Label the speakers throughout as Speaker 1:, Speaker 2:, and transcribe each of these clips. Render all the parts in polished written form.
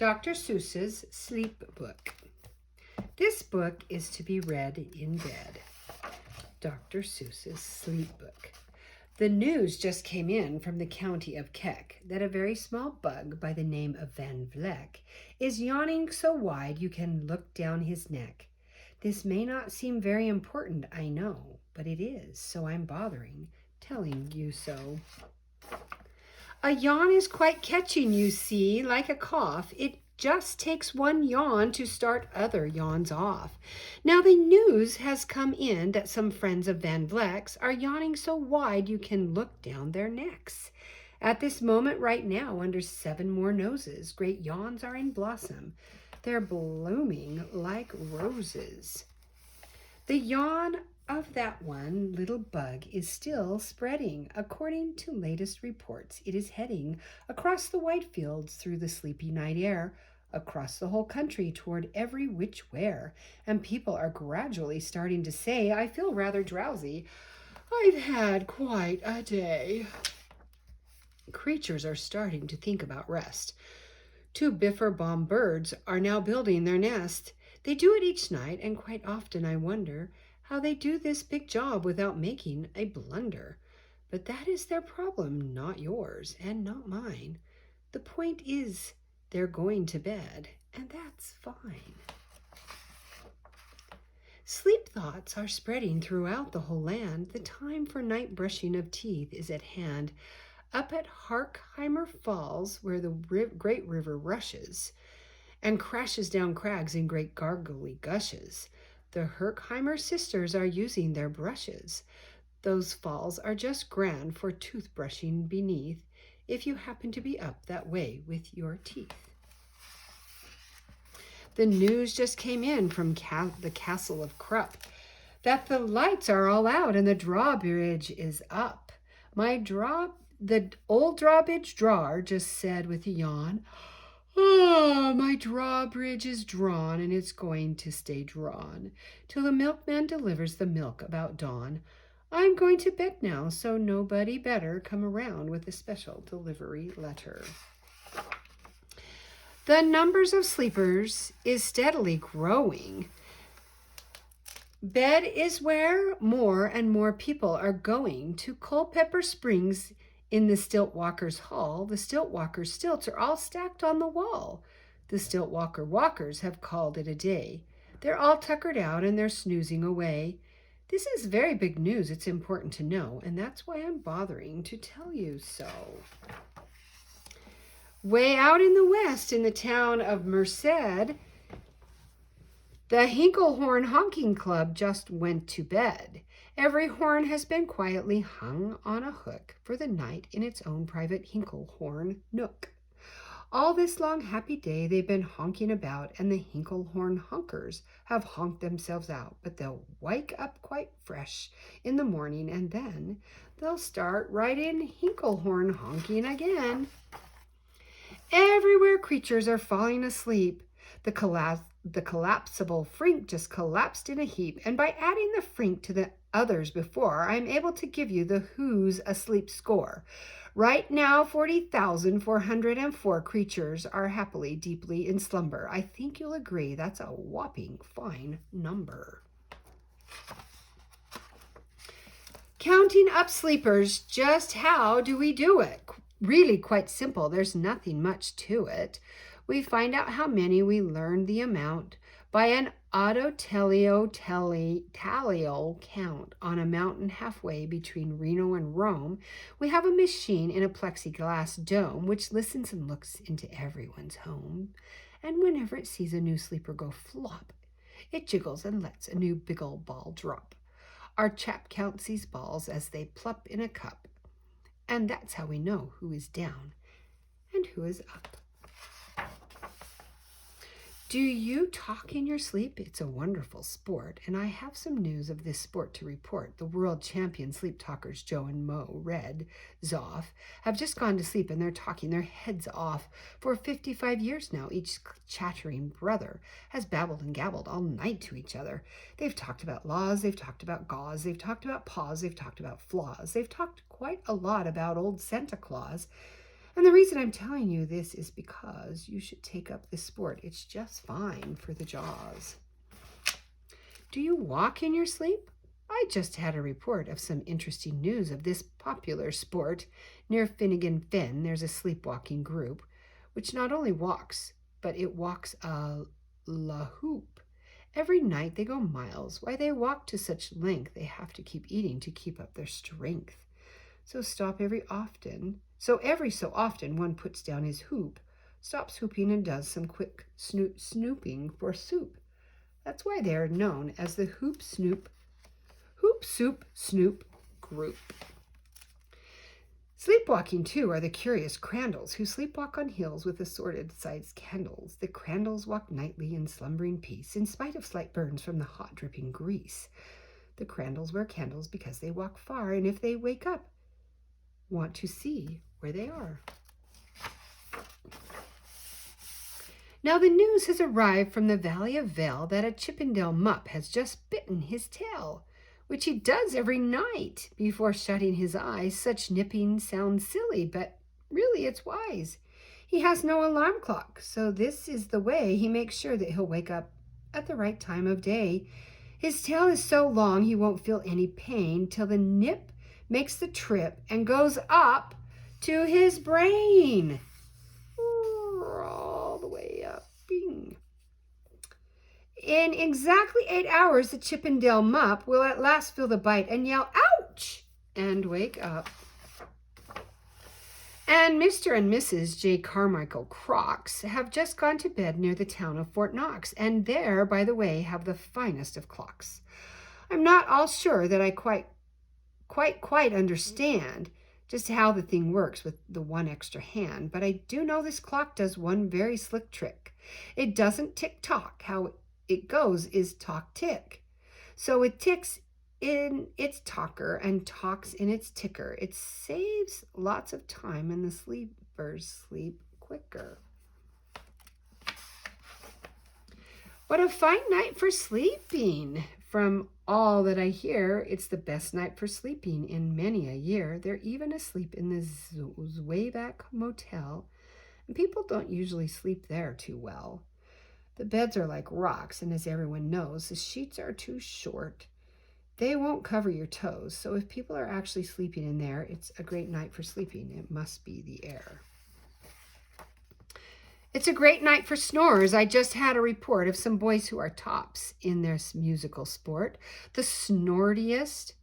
Speaker 1: Dr. Seuss's Sleep Book. This book is to be read in bed. Dr. Seuss's Sleep Book. The news just came in from the county of Keck that a very small bug by the name of Van Vleck is yawning so wide you can look down his neck. This may not seem very important, I know, but it is, so I'm bothering telling you so. A yawn is quite catching, you see, like a cough. It just takes one yawn to start other yawns off. Now the news has come in that some friends of Van Vleck's are yawning so wide you can look down their necks. At this moment right now, under 7 more noses, great yawns are in blossom. They're blooming like roses. The yawn of that one little bug is still spreading. According to latest reports, it is heading across the white fields through the sleepy night air, across the whole country toward every which where, and people are gradually starting to say, I feel rather drowsy. I've had quite a day. Creatures are starting to think about rest. 2 biffer-bomb birds are now building their nest. They do it each night, and quite often I wonder how they do this big job without making a blunder. But that is their problem, not yours and not mine. The point is they're going to bed, and that's fine. Sleep thoughts are spreading throughout the whole land. The time for night brushing of teeth is at hand. Up at Harkheimer Falls, where the great river rushes and crashes down crags in great gargly gushes, the Herkheimer sisters are using their brushes. Those falls are just grand for toothbrushing beneath, if you happen to be up that way with your teeth. The news just came in from the castle of Krupp that the lights are all out and the drawbridge is up. The old drawbridge drawer just said with a yawn, "Oh, my drawbridge is drawn, and it's going to stay drawn till the milkman delivers the milk about dawn. I'm going to bed now, so nobody better come around with a special delivery letter." The numbers of sleepers is steadily growing. Bed is where more and more people are going. To Culpeper Springs in the Stiltwalkers' Hall, the Stiltwalkers' stilts are all stacked on the wall. The Stiltwalker walkers have called it a day. They're all tuckered out and they're snoozing away. This is very big news. It's important to know, and that's why I'm bothering to tell you so. Way out in the west, in the town of Merced, the Hinklehorn Honking Club just went to bed. Every horn has been quietly hung on a hook for the night in its own private Hinklehorn nook. All this long happy day they've been honking about, and the Hinklehorn honkers have honked themselves out, but they'll wake up quite fresh in the morning, and then they'll start right in Hinklehorn honking again. Everywhere creatures are falling asleep. The collapsible frink just collapsed in a heap, and by adding the frink to the others before, I'm able to give you the Who's asleep score. Right now, 40,404 creatures are happily, deeply in slumber. I think you'll agree that's a whopping fine number. Counting up sleepers, just how do we do it? Really quite simple. There's nothing much to it. We find out how many, we learn the amount by an autotelio count on a mountain halfway between Reno and Rome. We have a machine in a plexiglass dome which listens and looks into everyone's home. And whenever it sees a new sleeper go flop, it jiggles and lets a new big old ball drop. Our chap counts these balls as they plop in a cup, and that's how we know who is down and who is up. Do you talk in your sleep? It's a wonderful sport, and I have some news of this sport to report. The world champion sleep talkers Joe and Mo Red Zoff have just gone to sleep, and they're talking their heads off for 55 years now. Each chattering brother has babbled and gabbled all night to each other. They've talked about laws, they've talked about gauze, they've talked about paws, they've talked about flaws. They've talked quite a lot about old Santa Claus. And the reason I'm telling you this is because you should take up this sport. It's just fine for the jaws. Do you walk in your sleep? I just had a report of some interesting news of this popular sport. Near Finnegan Fen, there's a sleepwalking group, which not only walks, but it walks a la hoop. Every night they go miles. Why they walk to such length, they have to keep eating to keep up their strength. So every so often one puts down his hoop, stops hooping and does some quick snooping for soup. That's why they are known as the Hoop Soup Snoop group. Sleepwalking, too, are the curious crandalls who sleepwalk on hills with assorted sized candles. The crandalls walk nightly in slumbering peace, in spite of slight burns from the hot dripping grease. The crandalls wear candles because they walk far, and if they wake up, want to see where they are. Now the news has arrived from the Valley of Vale that a Chippendale mupp has just bitten his tail, which he does every night before shutting his eyes. Such nipping sounds silly, but really it's wise. He has no alarm clock, so this is the way he makes sure that he'll wake up at the right time of day. His tail is so long he won't feel any pain till the nip makes the trip and goes up to his brain. All the way up. Bing. In exactly 8 hours, the Chippendale mupp will at last feel the bite and yell, ouch, and wake up. And Mr. and Mrs. J. Carmichael Crocs have just gone to bed near the town of Fort Knox, and there, by the way, have the finest of clocks. I'm not all sure that I quite understand just how the thing works with the one extra hand, but I do know this clock does one very slick trick. It doesn't tick-tock. How it goes is talk-tick. So it ticks in its talker and talks in its ticker. It saves lots of time and the sleepers sleep quicker. What a fine night for sleeping. From all that I hear, it's the best night for sleeping in many a year. They're even asleep in the Zweiback Motel, and people don't usually sleep there too well. The beds are like rocks, and as everyone knows, the sheets are too short. They won't cover your toes, so if people are actually sleeping in there, it's a great night for sleeping. It must be the air. It's a great night for snorers. I just had a report of some boys who are tops in this musical sport. The snortiest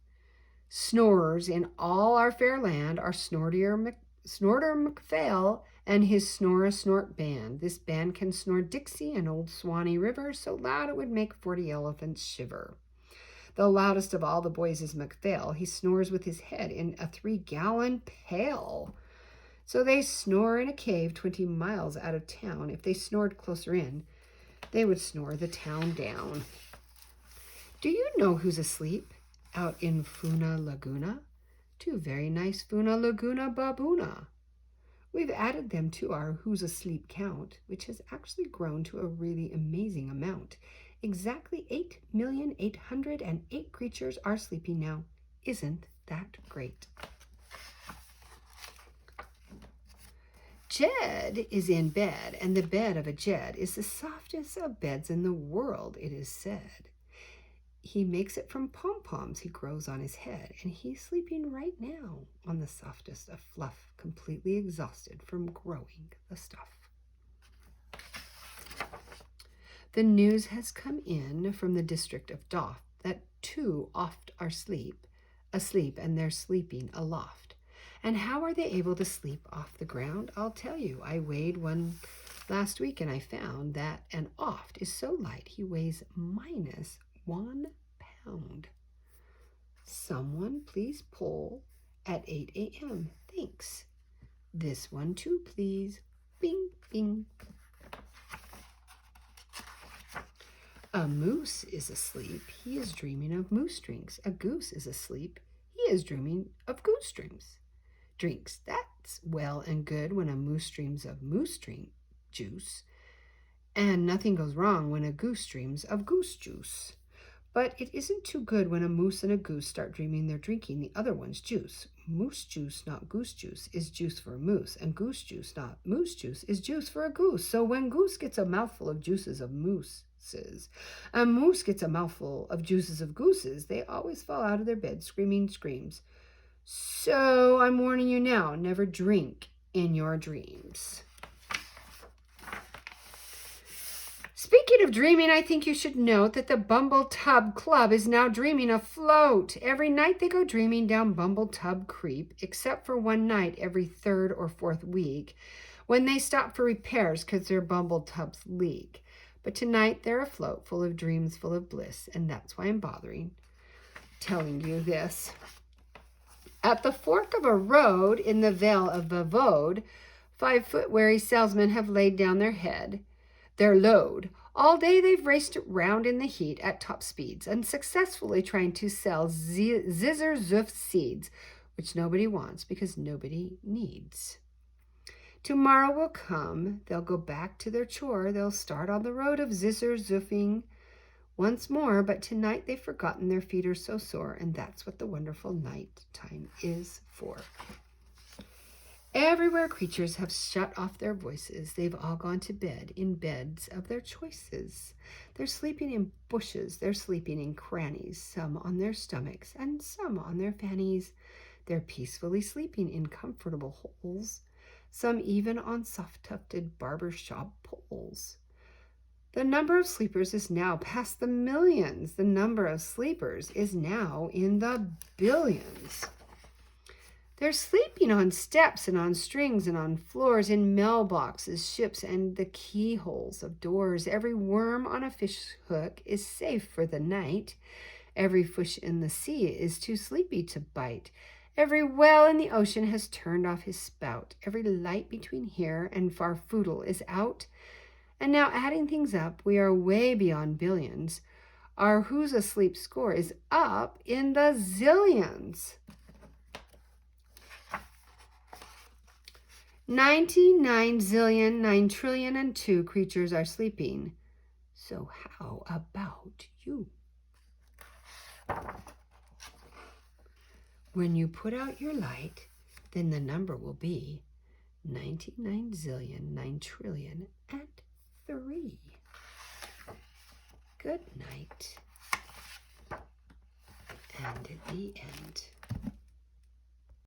Speaker 1: snorers in all our fair land are Snorter McPhail and his Snore-a-Snort band. This band can snore Dixie and Old Swanee River so loud it would make 40 elephants shiver. The loudest of all the boys is McPhail. He snores with his head in a 3-gallon pail. So they snore in a cave 20 miles out of town. If they snored closer in, they would snore the town down. Do you know who's asleep out in Funa Laguna? 2 very nice Funa Laguna baboona. We've added them to our Who's Asleep count, which has actually grown to a really amazing amount. Exactly 8,808 creatures are sleeping now. Isn't that great? Jed is in bed, and the bed of a Jed is the softest of beds in the world, it is said. He makes it from pom-poms he grows on his head, and he's sleeping right now on the softest of fluff, completely exhausted from growing the stuff. The news has come in from the district of Doff that 2 oft are asleep, and they're sleeping aloft. And how are they able to sleep off the ground? I'll tell you. I weighed one last week, and I found that an oft is so light he weighs -1 pound. Someone please pull at 8 a.m. Thanks. This one too, please. Bing, bing. A moose is asleep. He is dreaming of moose drinks. A goose is asleep. He is dreaming of goose drinks. That's well and good when a moose dreams of moose drink juice. And nothing goes wrong when a goose dreams of goose juice. But it isn't too good when a moose and a goose start dreaming they're drinking the other one's juice. Moose juice, not goose juice, is juice for a moose, and goose juice, not moose juice, is juice for a goose. So when goose gets a mouthful of juices of mooses, and moose gets a mouthful of juices of gooses, they always fall out of their bed screaming screams. So I'm warning you now, never drink in your dreams. Speaking of dreaming, I think you should note that the Bumble Tub Club is now dreaming afloat. Every night they go dreaming down Bumble Tub Creek, except for one night every third or fourth week when they stop for repairs because their Bumble Tubs leak. But tonight they're afloat, full of dreams, full of bliss, and that's why I'm telling you this. At the fork of a road in the Vale of Vavode, 5-foot wary salesmen have laid down their load. All day they've raced round in the heat at top speeds, unsuccessfully trying to sell zizzer-zoof seeds, which nobody wants because nobody needs. Tomorrow will come. They'll go back to their chore. They'll start on the road of zizzer-zoofing once more, but tonight they've forgotten their feet are so sore, and that's what the wonderful night time is for. Everywhere creatures have shut off their voices. They've all gone to bed in beds of their choices. They're sleeping in bushes. They're sleeping in crannies, some on their stomachs and some on their fannies. They're peacefully sleeping in comfortable holes, some even on soft-tufted barber-shop poles. The number of sleepers is now past the millions. The number of sleepers is now in the billions. They're sleeping on steps and on strings and on floors, in mailboxes, ships, and the keyholes of doors. Every worm on a fish hook is safe for the night. Every fish in the sea is too sleepy to bite. Every whale in the ocean has turned off his spout. Every light between here and Farfoodle is out. And now, adding things up, we are way beyond billions. Our who's asleep score is up in the zillions. 99 zillion, 9 trillion, and 2 creatures are sleeping. So how about you? When you put out your light, then the number will be 99 zillion, 9 trillion,